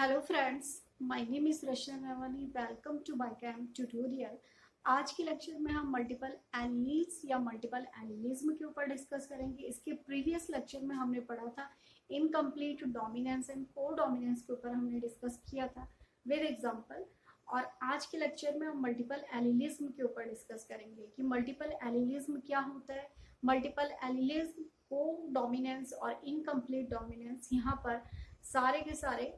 Hello friends, my name is Rachna Navani. Welcome to my cam tutorial. आज के lecture में हम मल्टीपल एलील्स या मल्टीपल एलीलिज्म के ऊपर डिस्कस करेंगे। इसके प्रीवियस लेक्चर में हमने पढ़ा था इनकम्प्लीट डोमिनेंस एंड को डोमिनेंस के ऊपर हमने डिस्कस किया था विद एग्जांपल। और आज के लेक्चर में हम मल्टीपल एलीलिज्म के ऊपर डिस्कस करेंगे कि मल्टीपल एलीलिज्म क्या होता है। मल्टीपल एलीलिज्म, को डोमिनेंस और इनकम्प्लीट डोमिनेंस, यहाँ पर सारे के सारे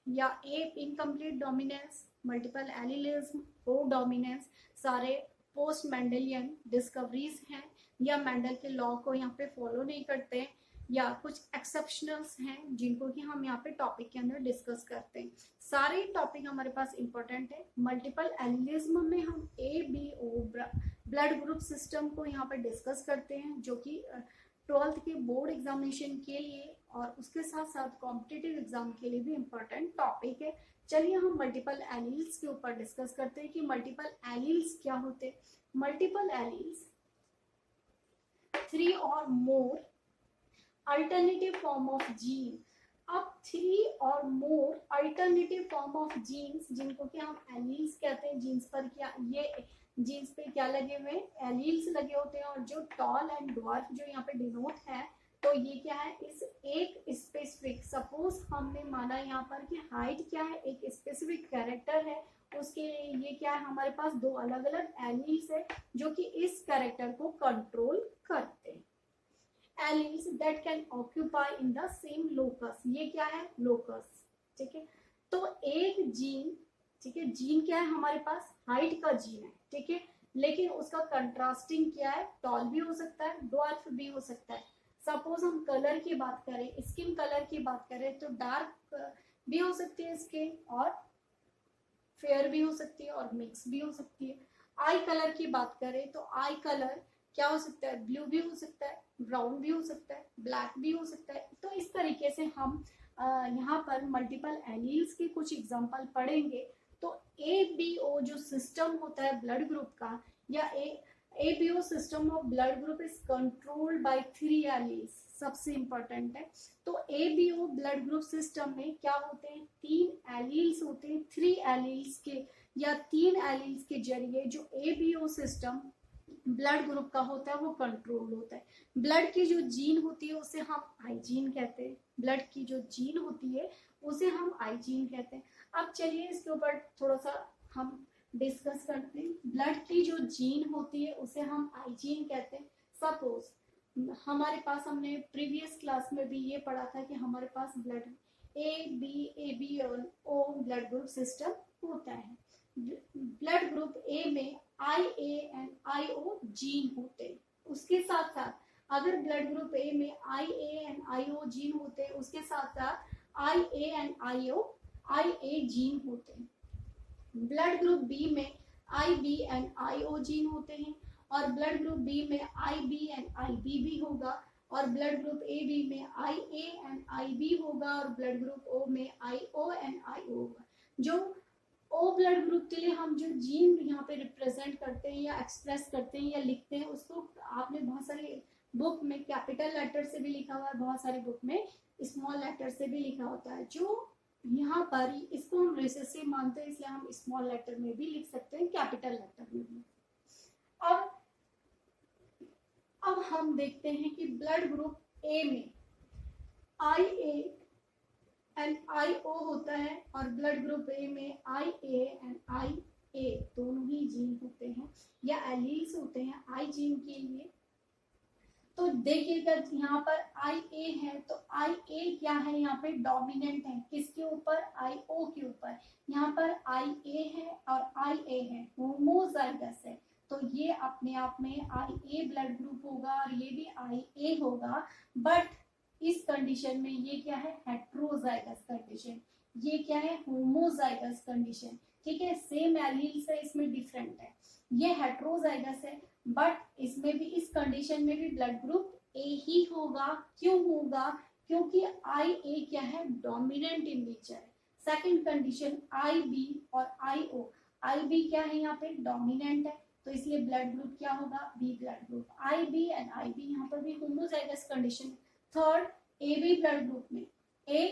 या एक इनकम्प्लीट डोमिनेंस, मल्टीपल एलिलिज्म, को डोमिनेंस सारे पोस्ट मेंडलियन डिस्कवरीज हैं या मेंडल के लॉ को यहाँ पे फॉलो नहीं करते या कुछ एक्सेप्शनल्स हैं जिनको कि हम यहाँ पे टॉपिक के अंदर डिस्कस करते हैं। सारे टॉपिक हमारे पास इंपॉर्टेंट है। मल्टीपल एलिलिज्म में हम ABO ब्लड ग्रुप सिस्टम को यहाँ पे डिस्कस करते हैं जो कि 12th के बोर्ड एग्जामिनेशन के लिए और उसके साथ साथ कॉम्पिटिटिव एग्जाम के लिए भी इम्पोर्टेंट टॉपिक है। चलिए हम मल्टीपल एलील्स के ऊपर डिस्कस करते हैं कि मल्टीपल एलील्स क्या होते हैं। मल्टीपल एलील्स 3 और मोर अल्टरनेटिव फॉर्म ऑफ जीन। अब 3 और मोर अल्टरनेटिव फॉर्म ऑफ जीन्स जिनको कि हम एलील्स कहते हैं। जीन्स पर क्या, ये जीन्स पे क्या लगे हुए हैं, एलील्स लगे होते हैं। और जो टॉल एंड ड्वार्फ जो यहाँ पे डिनोट है, तो ये क्या है, इस एक स्पेसिफिक, सपोज हमने माना यहाँ पर कि हाइट क्या है, एक स्पेसिफिक कैरेक्टर है, उसके लिए ये क्या है, हमारे पास दो अलग अलग एलील्स है जो कि इस कैरेक्टर को कंट्रोल करते हैं। Alleles that can occupy in the same locus, ये क्या है, लोकस। ठीक है, तो एक जीन, ठीक है, जीन क्या है हमारे पास, हाइट का जीन है, ठीक है, लेकिन उसका कंट्रास्टिंग क्या है, टॉल भी हो सकता है, ड्वार्फ भी हो सकता है। सपोज हम कलर की बात करें, स्किन कलर की बात करें, तो डार्क भी हो सकती है स्किन और फेयर भी हो सकती है और मिक्स भी हो सकती है। आई कलर की बात करें तो आई कलर क्या हो सकता है, ब्लू भी हो सकता है, ब्राउन भी हो सकता है, ब्लैक भी हो सकता है। तो इस तरीके से हम यहाँ पर मल्टीपल एलील्स के कुछ एग्जांपल पढ़ेंगे। तो ABO जो सिस्टम होता है ब्लड ग्रुप का, या ABO system of blood group is controlled by 3 alleles, सबसे इंपॉर्टेंट है। तो ABO ब्लड ग्रुप सिस्टम में क्या होते हैं, 3 एलील्स होते हैं। 3 एलील्स के या 3 एलील्स के जरिए जो ABO सिस्टम ब्लड ग्रुप का होता है वो कंट्रोल होता है। ब्लड की जो जीन होती है उसे हम आई जीन कहते हैं। ब्लड की जो जीन होती है उसे हम आई जीन कहते हैं। अब चलिए इसके ऊपर थोड़ा सा हम डिस्कस करते हैं। ब्लड की जो जीन होती है उसे हम आई जीन कहते हैं। सपोज हमारे पास, हमने प्रीवियस क्लास में भी ये पढ़ा था कि हमारे पास ब्लड AB और O ब्लड ग्रुप सिस्टम होता है। ब्लड ग्रुप A में IA एंड IO जीन होते हैं। उसके साथ साथ अगर ब्लड ग्रुप A में IA एंड IO जीन होते हैं, उसके साथ साथ IA एंड IA जीन होते हैं। ब्लड ग्रुप B में IB एंड IO जीन होते हैं और ब्लड ग्रुप B में IB एंड IB भी होगा और ब्लड ग्रुप AB में IA एंड IB होगा और ब्लड ग्रुप O में IO एंड IO होगा। जो O ब्लड ग्रुप के लिए हम जो जीन यहाँ पे रिप्रेजेंट करते हैं या एक्सप्रेस करते हैं या लिखते हैं, उसको आपने बहुत सारे बुक में कैपिटल लेटर से भी लिखा हुआ है, बहुत सारे बुक में स्मॉल लेटर से भी लिखा होता है। जो यहाँ पर इसको हम रिसेसिव मानते हैं, इसलिए हम स्मॉल लेटर में भी लिख सकते हैं, कैपिटल लेटर में भी। अब हम देखते हैं कि ब्लड ग्रुप A में IA एंड IO होता है और ब्लड ग्रुप A में IA एंड IA दोनों ही जीन होते हैं या एलील्स होते हैं आई जीन के लिए। तो देखिएगा यहाँ पर IA है तो IA क्या है, यहाँ पे डोमिनेंट है किसके ऊपर, IO के ऊपर। यहाँ पर IA है और IA है, होमोजाइगस है, तो ये अपने आप में IA ब्लड ग्रुप होगा और ये भी IA होगा। बट इस कंडीशन में ये क्या है, हेट्रोजाइगस कंडीशन। ये क्या है, होमोजाइगस कंडीशन। ठीक है, सेम एलील्स है, इसमें डिफरेंट है। ये हेट्रोजाइगस है बट इसमें भी, इस कंडीशन में भी ब्लड ग्रुप A ही होगा। क्यों होगा, क्योंकि IA क्या है, डोमिनेंट इन नेचर है। सेकंड कंडीशन IB और IO, IB क्या है यहाँ पे, डोमिनेंट है, तो इसलिए ब्लड ग्रुप क्या होगा, B blood group. IB and IB यहाँ पर भी homozygous condition. Third AB blood group में A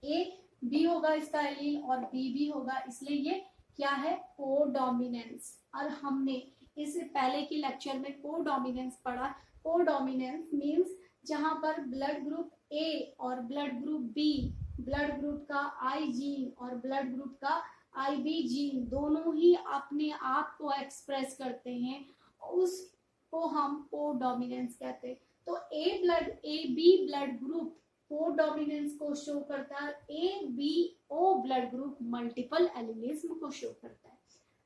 ए बी होगा इसका एलील और बी भी होगा, इसलिए ये क्या है, कोडोमिनेंस। और हमने इससे पहले की लेक्चर में कोडोमिनेंस पढ़ा। कोडोमिनेंस मींस जहां पर ब्लड ग्रुप ए और blood group B, blood group का आई जीन और ब्लड ग्रुप का आई बी जीन दोनों ही अपने आप को एक्सप्रेस करते हैं, उसको हम कोडोमिनेंस कहते हैं। तो A B blood group codominance को शो करता है, A B O blood group multiple allelism को शो करता है।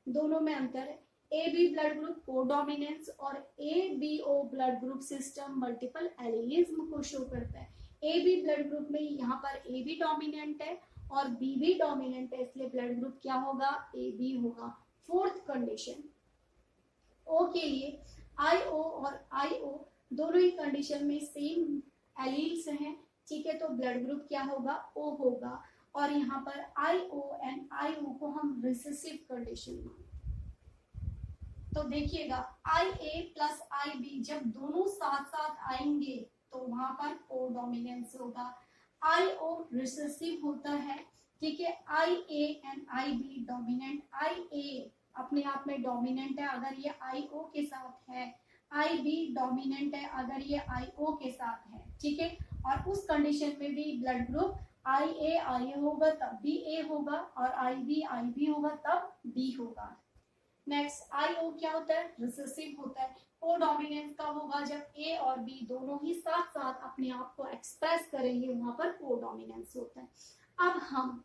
दोनों में अंतर है। A B blood group codominance और A B O blood group system multiple allelism को शो करता है। ए बी ब्लड ग्रुप में यहाँ पर ए बी डोमिनेंट है और बी भी डोमिनेंट है, इसलिए ब्लड ग्रुप क्या होगा, ए बी होगा। फोर्थ कंडीशन ओ के लिए आई ओ और आई ओ दोनों ही कंडीशन में सेम एलील्स हैं, ठीक है, तो ब्लड ग्रुप क्या होगा, ओ होगा। और यहाँ पर आई ओ एंड आई ओ को हम रिसेसिव कंडीशन मानते हैं। तो देखिएगा आई ए प्लस आई बी जब दोनों साथ साथ आएंगे तो वहां पर कोडोमिनेंस होगा। आई ओ रिसेसिव होता है, ठीक है, I A and I B dominant. I A अपने आप में डोमिनेंट है अगर ये आई ओ के साथ है, आई बी डोमिनेंट है अगर ये आई ओ के साथ है, ठीक है। और उस कंडीशन में भी ब्लड ग्रुप आई ए होगा तब भी ए होगा और आई बी होगा तब बी होगा। नेक्स्ट आई ओ क्या होता है, रिसेसिव होता है। कोडोमिनेंस का होगा जब ए और बी दोनों ही साथ साथ अपने आप को एक्सप्रेस करेंगे, वहां पर कोडोमिनेंस होता है। अब हम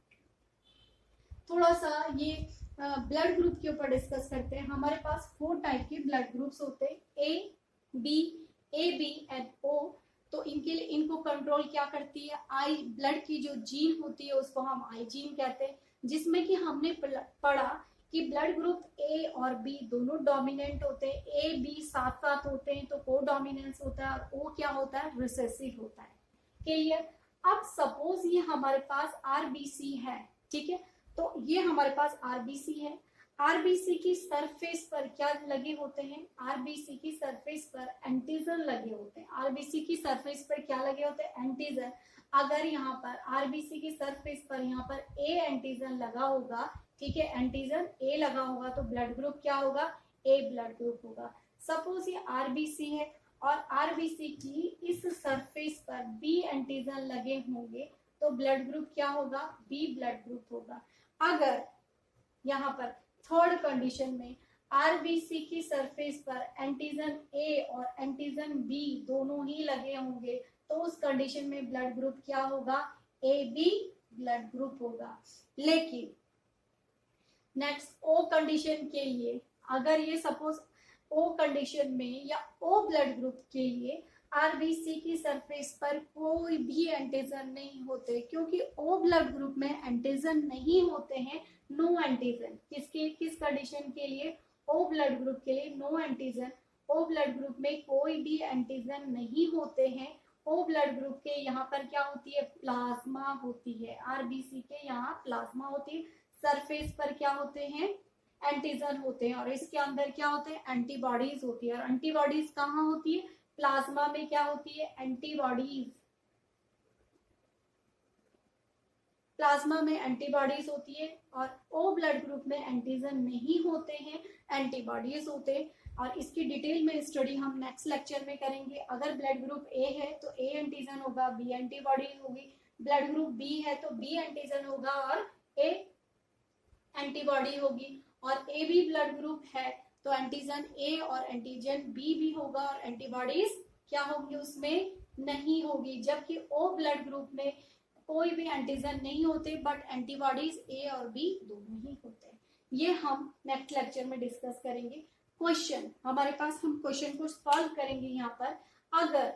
थोड़ा सा ये ब्लड ग्रुप के ऊपर डिस्कस करते हैं। हमारे पास 4 टाइप के ब्लड ग्रुप्स होते हैं, ए बी एंड ओ। तो इनके लिए इनको कंट्रोल क्या करती है, आई ब्लड की जो जीन होती है उसको हम आई जीन कहते हैं, जिसमें कि हमने पढ़ा कि ब्लड ग्रुप ए और बी दोनों डोमिनेंट होते हैं, ए बी साथ साथ होते हैं तो कोडोमिनेंस होता है, और ओ क्या होता है, रिसेसिव होता है। क्लियर। अब सपोज ये हमारे पास आरबीसी है, ठीक है, तो ये हमारे पास आरबीसी है। आरबीसी की सरफेस पर क्या लगे होते हैं, आरबीसी की सरफेस पर एंटीजन लगे होते हैं। आरबीसी की सरफेस पर क्या लगे होते हैं, एंटीजन। अगर यहाँ पर आरबीसी की सरफेस पर यहाँ पर ए एंटीजन लगा होगा, ठीक है, एंटीजन ए लगा होगा तो ब्लड ग्रुप क्या होगा, ए ब्लड ग्रुप होगा। सपोज ये आरबीसी है और आरबीसी की इस सरफेस पर बी एंटीजन लगे होंगे तो ब्लड ग्रुप क्या होगा, बी ब्लड ग्रुप होगा। अगर यहाँ पर थर्ड कंडीशन में आरबीसी की सरफेस पर एंटीजन ए और एंटीजन बी दोनों ही लगे होंगे तो उस कंडीशन में ब्लड ग्रुप क्या होगा, ए बी ब्लड ग्रुप होगा। लेकिन नेक्स्ट ओ कंडीशन के लिए, अगर ये सपोज ओ कंडीशन में या ओ ब्लड ग्रुप के लिए आरबीसी की सरफेस पर कोई भी एंटीजन नहीं होते, क्योंकि ओ ब्लड ग्रुप में एंटीजन नहीं होते हैं, नो एंटीजन। किस कंडीशन के लिए, ओ ब्लड ग्रुप के लिए no antigen. O blood group में कोई भी एंटीजन नहीं होते हैं। ओ ब्लड ग्रुप के यहाँ पर क्या होती है, प्लाज्मा होती है। आरबीसी के यहाँ प्लाज्मा होती है, सरफेस पर क्या होते हैं, एंटीजन होते हैं और इसके अंदर क्या होते हैं, एंटीबॉडीज होती है। और एंटीबॉडीज कहाँ होती है, प्लाज्मा में क्या होती है, एंटीबॉडीज। प्लाज्मा में एंटीबॉडीज होती है और ओ ब्लड ग्रुप में एंटीजन नहीं होते हैं, एंटीबॉडीज होते हैं। और इसकी डिटेल में स्टडी हम नेक्स्ट लेक्चर में करेंगे। अगर ब्लड ग्रुप ए है तो ए एंटीजन होगा, बी एंटीबॉडीज होगी। ब्लड ग्रुप बी है तो बी एंटीजन होगा और ए एंटीबॉडी होगी। और ए बी ब्लड ग्रुप है तो एंटीजन ए और एंटीजन बी भी होगा और एंटीबॉडीज क्या होगी, उसमें नहीं होगी। जबकि ओ ब्लड ग्रुप में कोई भी एंटीजन नहीं होते बट एंटीबॉडीज ए और बी दोनों ही होते हैं। ये हम नेक्स्ट लेक्चर में डिस्कस करेंगे। क्वेश्चन हमारे पास, हम क्वेश्चन को सॉल्व करेंगे यहाँ पर। अगर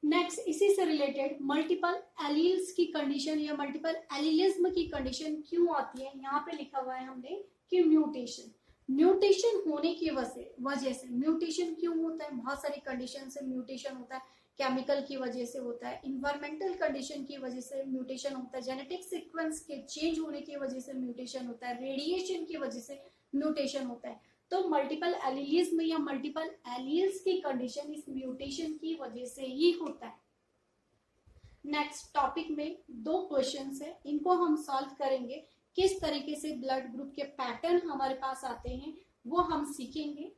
नेक्स्ट इसी से रिलेटेड मल्टीपल एलील्स की कंडीशन या मल्टीपल एलिलिज्म की कंडीशन क्यों आती है, यहाँ पे लिखा हुआ है हमने कि म्यूटेशन होने की वजह से म्यूटेशन क्यों होता है, बहुत सारी कंडीशन से म्यूटेशन होता है। केमिकल की वजह से होता है, इन्वायरमेंटल कंडीशन की वजह से म्यूटेशन होता है, जेनेटिक सीक्वेंस के चेंज होने की वजह से म्यूटेशन होता है, रेडिएशन की वजह से म्यूटेशन होता है। तो मल्टीपल एलिलिज्म या मल्टीपल एलील्स की कंडीशन इस म्यूटेशन की वजह से ही होता है। नेक्स्ट टॉपिक में 2 क्वेश्चंस है, इनको हम सॉल्व करेंगे। किस तरीके से ब्लड ग्रुप के पैटर्न हमारे पास आते हैं वो हम सीखेंगे।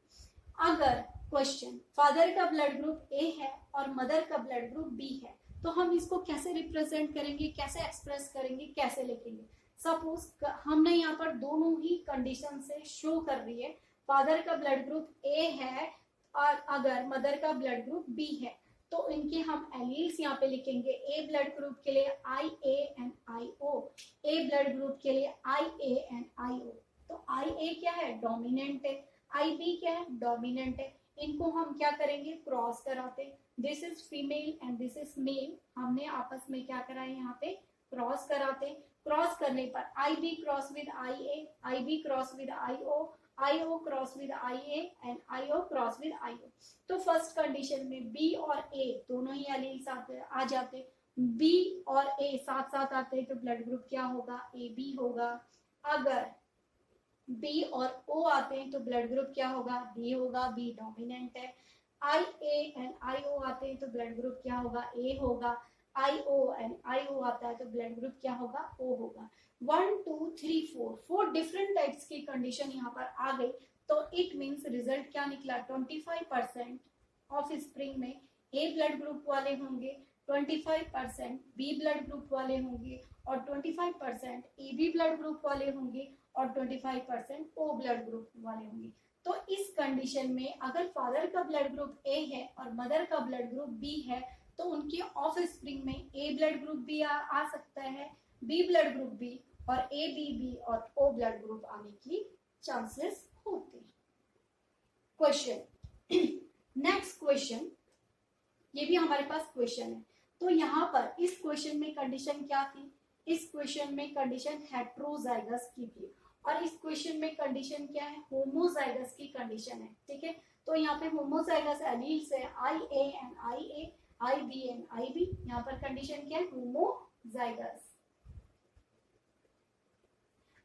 अगर क्वेश्चन फादर का ब्लड ग्रुप ए है और मदर का ब्लड ग्रुप बी है तो हम इसको कैसे रिप्रेजेंट करेंगे, कैसे एक्सप्रेस करेंगे, कैसे लिखेंगे। सपोज हमने यहाँ पर दोनों ही कंडीशन से शो कर रही है, फादर का ब्लड ग्रुप ए है और अगर मदर का ब्लड ग्रुप बी है तो इनके हम एलील्स यहाँ पे लिखेंगे। ए ब्लड ग्रुप के लिए I A and I O, A blood group के लिए I A and I O. तो आई ए क्या है, डोमिनेंट है, आई बी क्या है, डोमिनेंट है। इनको हम क्या करेंगे, क्रॉस कराते। This is female and this is male, हमने आपस में क्या करा है, यहाँ पे क्रॉस कराते। क्रॉस करने पर I B cross with I A, I B cross with I O, I O cross with I A and I O cross with I O. तो फर्स्ट कंडीशन में बी और ए दोनों ही एलील्स आ जाते। B और ए साथ साथ आते हैं तो ब्लड ग्रुप क्या होगा, ए बी होगा। अगर बी और ओ आते हैं तो ब्लड ग्रुप क्या होगा, बी होगा, बी डोमिनेंट है। आई ए एंड आई ओ आते हैं तो ब्लड ग्रुप क्या होगा, ए होगा। आई ओ एंड आई ओ आता है तो ब्लड ग्रुप क्या होगा, ओ होगा। 1 2 3 4 डिफरेंट टाइप्स की कंडीशन यहाँ पर आ गई। तो इट मीन्स रिजल्ट क्या निकला, 25% ऑफ स्प्रिंग में ए ब्लड ग्रुप वाले होंगे, 25% बी ब्लड ग्रुप वाले होंगे और 25% ए बी ब्लड ग्रुप वाले होंगे और 25% ओ ब्लड ग्रुप वाले होंगे। तो इस कंडीशन में अगर फादर का ब्लड ग्रुप ए है और मदर का ब्लड ग्रुप बी है तो उनके ऑफ स्प्रिंग में ए ब्लड ग्रुप भी आ सकता है, बी ब्लड ग्रुप बी और ए बी बी और ओ ब्लड ग्रुप आने की चांसेस होते हैं। क्वेश्चन नेक्स्ट क्वेश्चन, ये भी हमारे पास क्वेश्चन है। तो यहाँ पर इस क्वेश्चन में कंडीशन क्या थी, इस क्वेश्चन में कंडीशन हेट्रोजाइगस की थी और इस क्वेश्चन में कंडीशन क्या है, होमोजाइगस की कंडीशन है। ठीक है, तो यहाँ पे होमोजाइगस एलील्स है I A and I A, I B and I B. यहाँ पर कंडीशन क्या है, होमोजाइगस।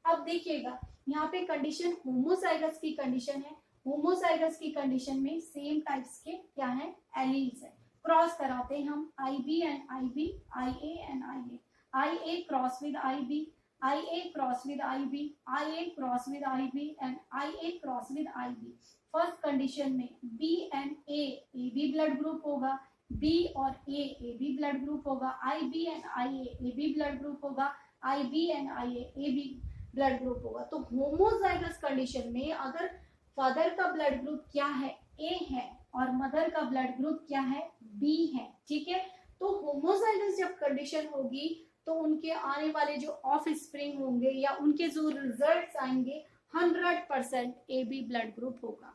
अब देखिएगा यहाँ पे कंडीशन होमोजाइगस की कंडीशन है। होमोजाइगस की कंडीशन में सेम टाइप्स के क्या है, एलील्स है। क्रॉस कराते हैं हम I B and I B, I A and I A, I A cross with I B, I A cross with I B, I A cross with I B and I A cross with I B. First condition में B and A B blood group होगा, B और A B blood group होगा, I B and I A B blood group होगा, I B and I A B blood group होगा। तो homozygous condition में अगर father का ब्लड ग्रुप क्या है, ए है और मदर का ब्लड ग्रुप क्या है, बी है। ठीक है, तो होमोजाइगस जब कंडीशन होगी तो उनके आने वाले जो ऑफ स्प्रिंग होंगे या उनके जो रिजल्ट्स आएंगे 100% ए बी ब्लड ग्रुप होगा।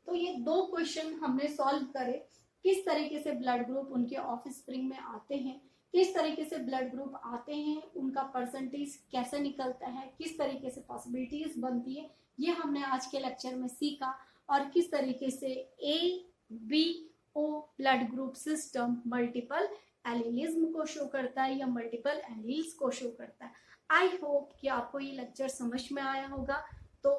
तो ये 2 क्वेश्चन हमने सॉल्व करे, किस तरीके से ब्लड ग्रुप उनके ऑफ स्प्रिंग में आते हैं, किस तरीके से ब्लड ग्रुप आते हैं, उनका परसेंटेज कैसे निकलता है, किस तरीके से पॉसिबिलिटीज बनती है, ये हमने आज के लेक्चर में सीखा। और किस तरीके से A B O blood group system multiple allelism को शो करता है या मल्टीपल एलील्स को शो करता है। आई होप कि आपको ये लेक्चर समझ में आया होगा। तो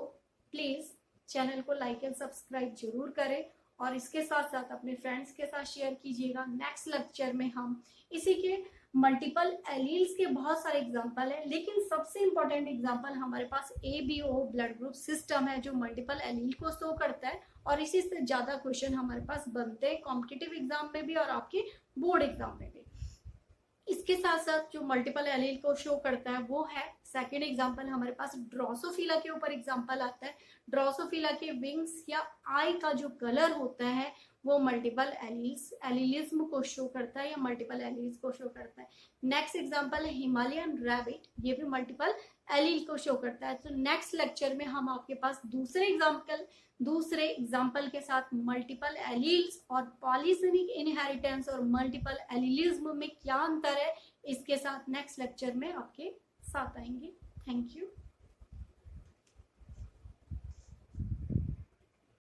प्लीज चैनल को लाइक एंड सब्सक्राइब जरूर करें और इसके साथ साथ अपने फ्रेंड्स के साथ शेयर कीजिएगा। नेक्स्ट लेक्चर में हम इसी के मल्टीपल एलील्स के बहुत सारे एग्जांपल है, लेकिन सबसे इंपॉर्टेंट एग्जांपल हमारे पास A B O blood group system है जो मल्टीपल एलील को शो करता है और इसी से ज्यादा क्वेश्चन हमारे पास बनते हैं कॉम्पिटिटिव एग्जाम में भी और आपके बोर्ड एग्जाम में भी। इसके साथ साथ जो मल्टीपल एलील को शो करता है वो है सेकेंड एग्जाम्पल हमारे पास ड्रोसोफिला के ऊपर एग्जाम्पल आता है। ड्रोसोफिला के विंग्स या आई का जो कलर होता है वो मल्टीपल एलीलिज्म को शो करता है या मल्टीपल एलील्स को शो करता है। नेक्स्ट एग्जाम्पल है हिमालयन रैबिट, ये भी मल्टीपल एलील को शो करता है। तो नेक्स्ट लेक्चर में हम आपके पास दूसरे एग्जाम्पल के साथ मल्टीपल एलील्स और पॉलीजेनिक इनहेरिटेंस और मल्टीपल एलीलिज्म में क्या अंतर है इसके साथ नेक्स्ट लेक्चर में आपके साथ आएंगे। Thank you.